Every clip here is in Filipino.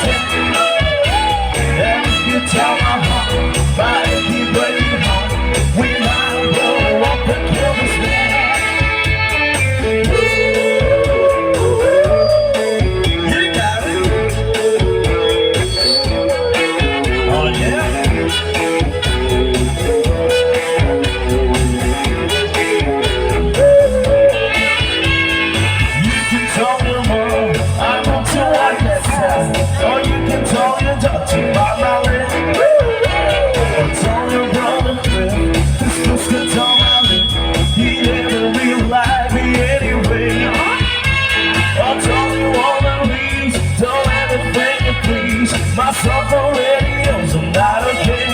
say. And if you tell my heart, my achy breaking heart, we might blow up and kill this man. You got it. Oh yeah. You can tell your mom I'm up to what you said, or you can tell your daughter about my lip, or tell your brother Cliff this just could tell my lip he never realized me anyway. I'll tell you all the leaves, tell everything you please. Myself already knows I'm not okay.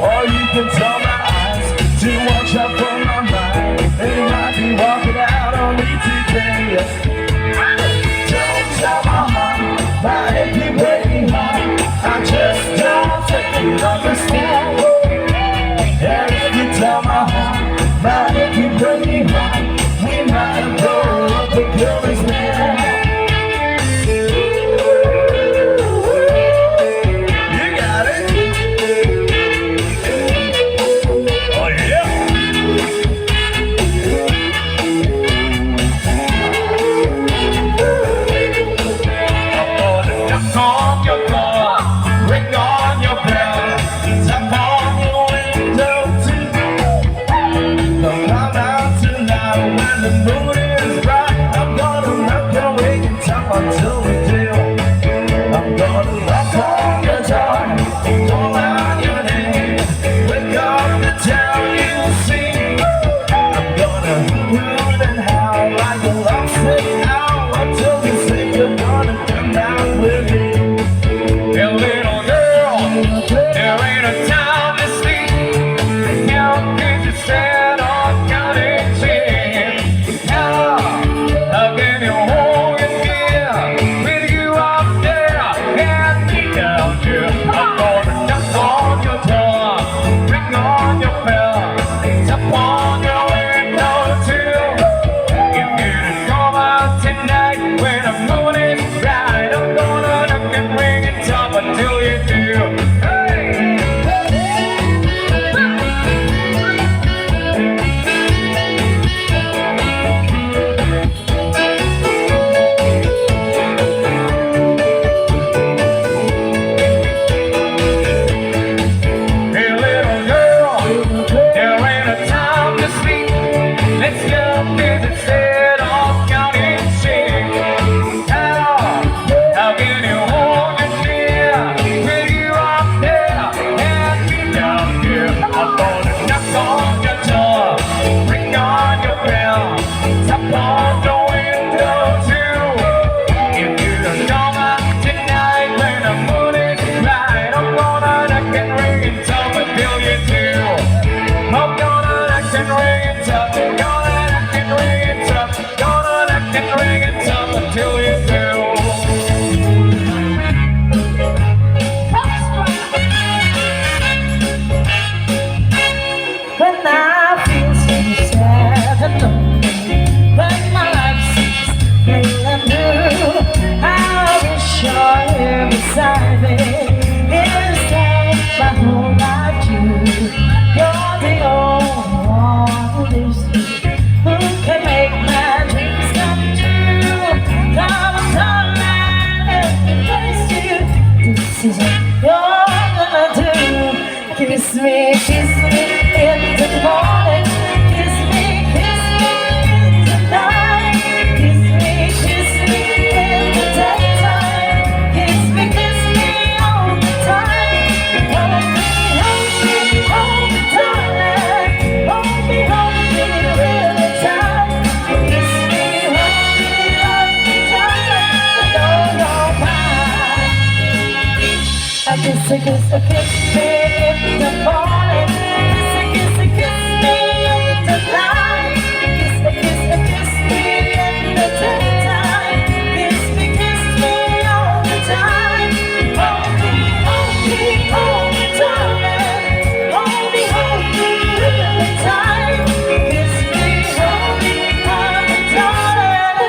Or you can tell my eyes to watch out for my mind. They might be walking out on me today. Don't tell my heart, my achy breaking heart, I just don't think you understand. And if you tell my heart, my achy breaking heart, we might blow up and kill this man. You got it. Oh yeah. I'm gonna knock on your door, ring on your bell, tap on your window too. Don't come out tonight when the moon is bright. I'm gonna knock your waking top until we do. I'm gonna knock on your door, call out your name, wake up the town you see. I'm gonna hoot and howl like a lovesick owl until you say you're gonna come down with me. Hey little girl, there ain't a time to sleep. Count kids instead of counting sheep. How can you hold your gear with you up there and me down here? I'm gonna knock on your door, ring on your bell, tap on your window too. If you just come out tonight when the moon is bright, I'm gonna knock and ring and top until you do. Hey! Hey little girl, there ain't a time to sleep. Let's get busy instead of counting sheep. How can you hold your dear with you up there and me down here? I'm gonna knock on your door, ring on your bell, tap on the window too. If you don't come out tonight when the moon is bright, I'm gonna knock and ring and tap until you do. I'm gonna knock and ring and tap, gonna knock and ring and tap, gonna knock and ring and tap until you do. When I feel so sad and lonely, when my life seems plain and blue, I wish you're here beside me. Instead, my whole life too. You're the only one who lives me, who can make my dreams come true. Come on, darling, let me place you. This is what you're gonna do. Kiss me in the morning. Kiss me in the night. Kiss me in the daytime. Kiss me all the time. Hold me, darling. Hold me really tight. Kiss me, darling. Know you're mine. I kiss me in the morning. Kiss me in the night. Kiss me in the daytime. Kiss me all the time. Hold me, darling. Hold me really tight. Kiss me, darling.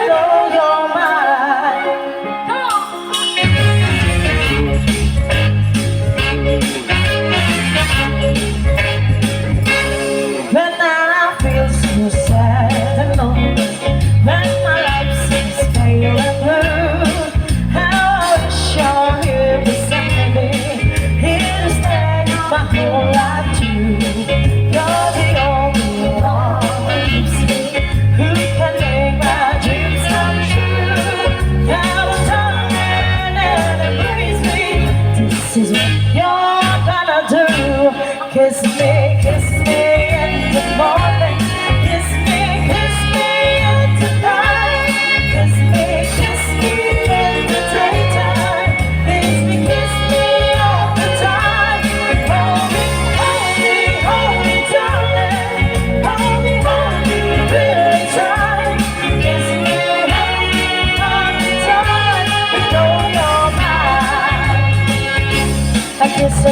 Know you're mine. Come on.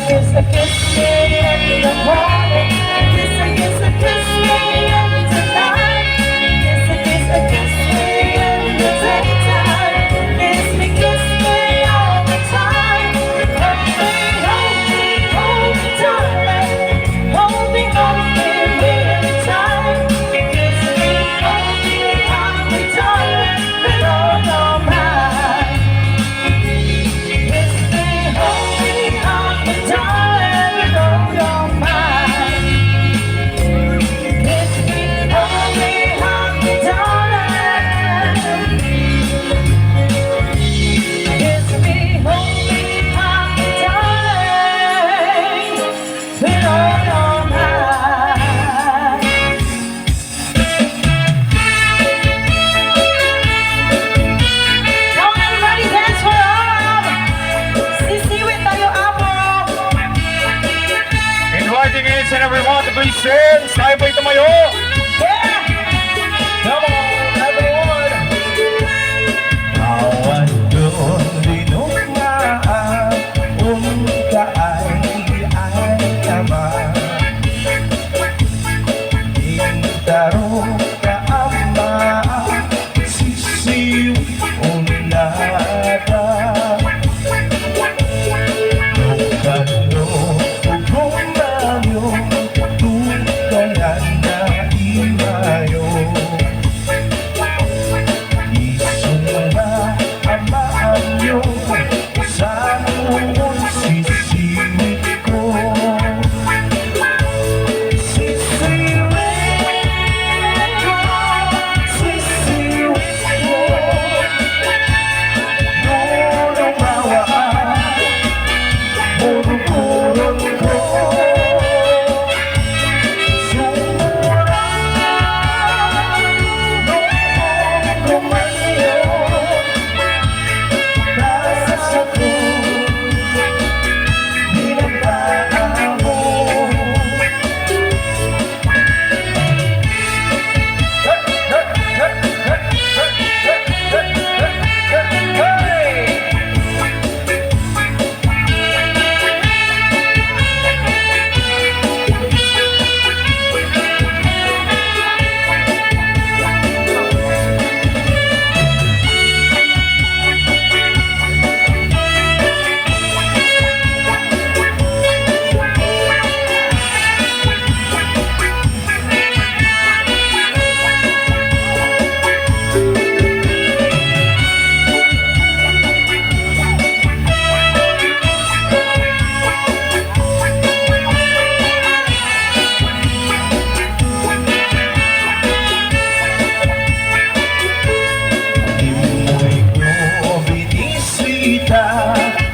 kiss a kiss me in the morning. Kiss a kiss a kiss me in the night. Kiss a kiss a kiss me in the daytime. Kiss me all the time. Hold me, darling. Hold me really tight. Kiss me, hold me, darling, with all your might. Kiss me, hold me, darling, with all your might. Kiss me, hold me, darling. Kiss me, hold me, darling, with all your might. Come on, everybody, dance for love. Sisi with tayo apple. Inviting each and everyone to please stand. Tayo po'y tumayo. Yeah. Come on, everyone. Awan doon dinumaan, kaay naman. Intaro ka ama, sisiw unada. Nukano ugonganyo, tugayan na imayo. Isunga amaanyo, sa noon sisiwit ko.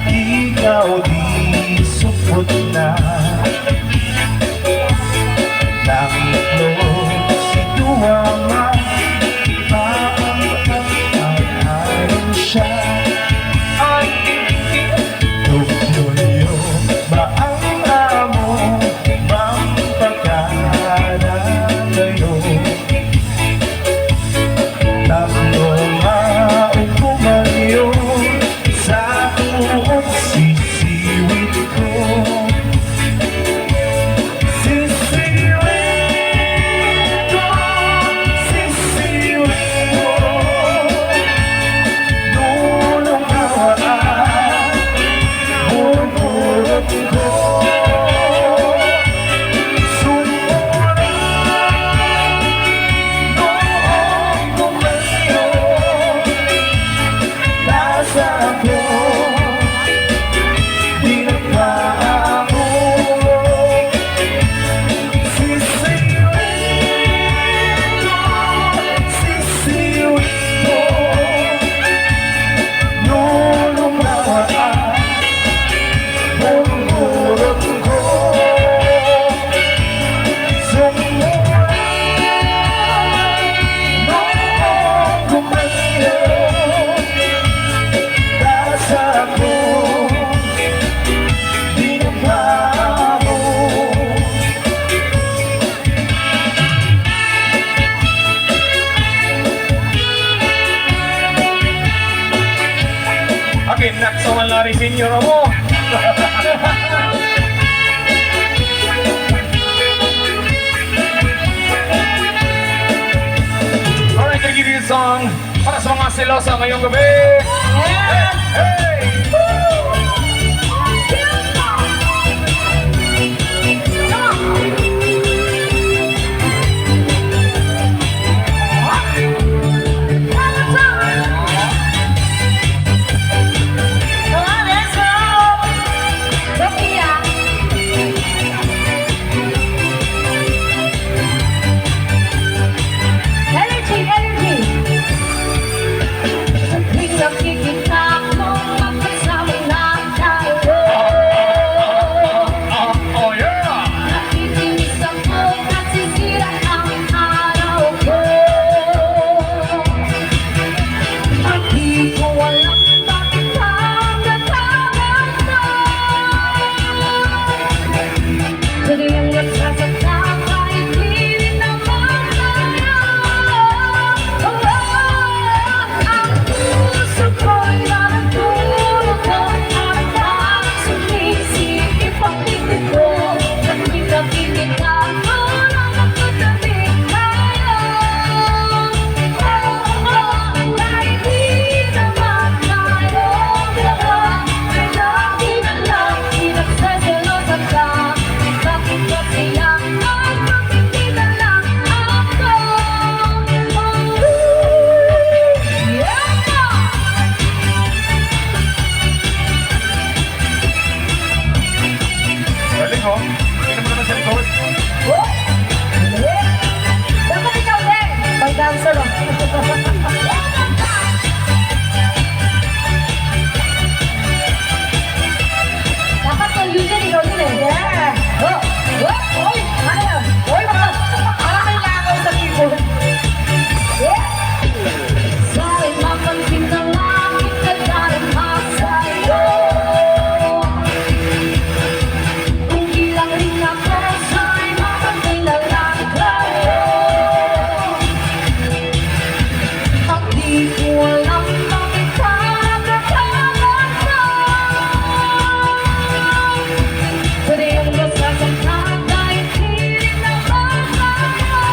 Ikaw di supot na. Langit mo si Duwama, maang siya. Ay, Tuyo ba ang amo, mampagana kayo. Tatlo nga ukumayo, sa tuot sisiwit ko. Sisiwit ko, sisiwit ko. Dulong hawaan, bubulot ko. Sumulan, noong kumayo, nasa ako. Akin, naksawan lari senior mo. dedicate this song para sa mga selosa ngayong gabi. Yeah. Hey! Oh yeah! Galing oh. Tingnan mo naman sa likod. Dapat ikaw din. Pag-dancer oh. Dapat kung Eugene, ikaw din eh. Yeah. Oh. Oh. Oy. Ano yan? Oy, baka may langaw sa keyboard. Yeah. Sa'y mapansin na langit na darama sa'yo. Kung ilang rin ako sa'y mapansin na lang kayo. At di ko alam bakit ka nagkakaroon. Pero yung nasasaktan dahil hindi naman tayo.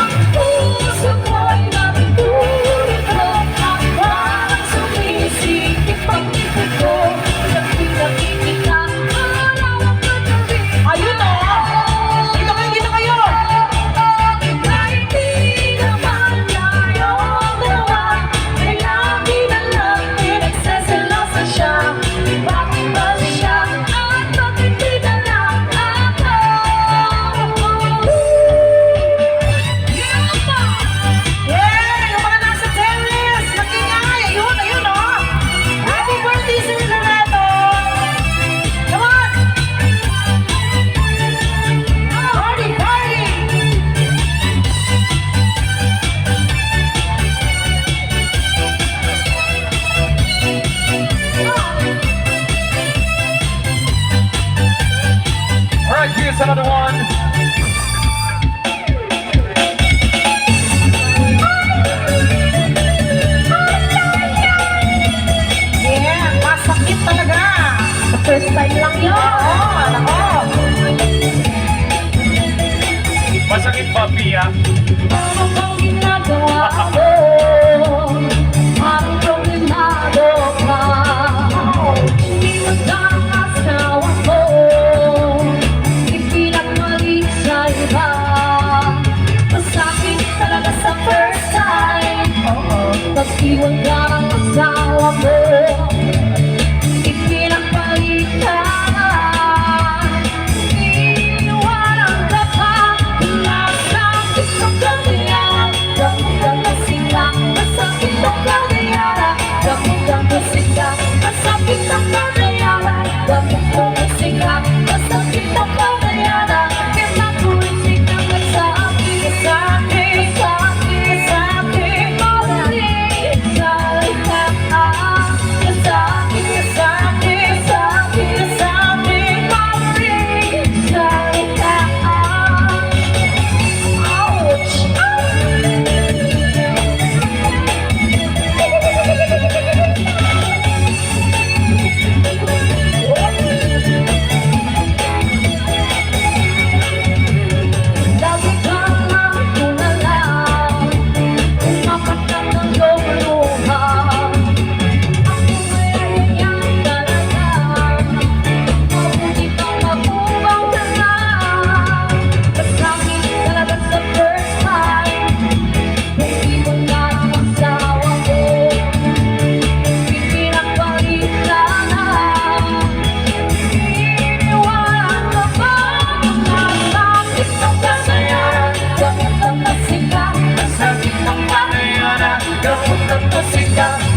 Ang puso ko'y natutulog at parang sumisikip ang isip ko. Nakikita wala akong katabi. Ayun o! Dito kayo! Kahit di naman tayong dalawa, ay lagi na lang pinagseselosa siya. Bakit ba siya at bakit di na lang ako? Yeah! Yung mga nasa terrace! Nag-ingay! Ayun o! Happy birthday sa Renato! Come on! Party! Party! Alright, here's another one. Yeah, masakit talaga. First time lang yun. Oo, nako. Masakit ba, Pia? Ano bang ginagawa ko? Parang problemado ka. Hindi magdang asawa ko. Ipinagmali sa iba. Masakit talaga sa first time. Pag-iwan ka ng asawa mo. Ipinagpalit ka. Iniwanan ka pa. Masakit sa kanya. Damdam na sila. Masakit sa kanya. Damdam na sila. Masakit sa kanya. Damdam na sila. Masakit sa kanya. Kaya tulisik na masakit. Masakit. Masakit. Masakit. Masakit.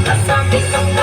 Nasabi ko na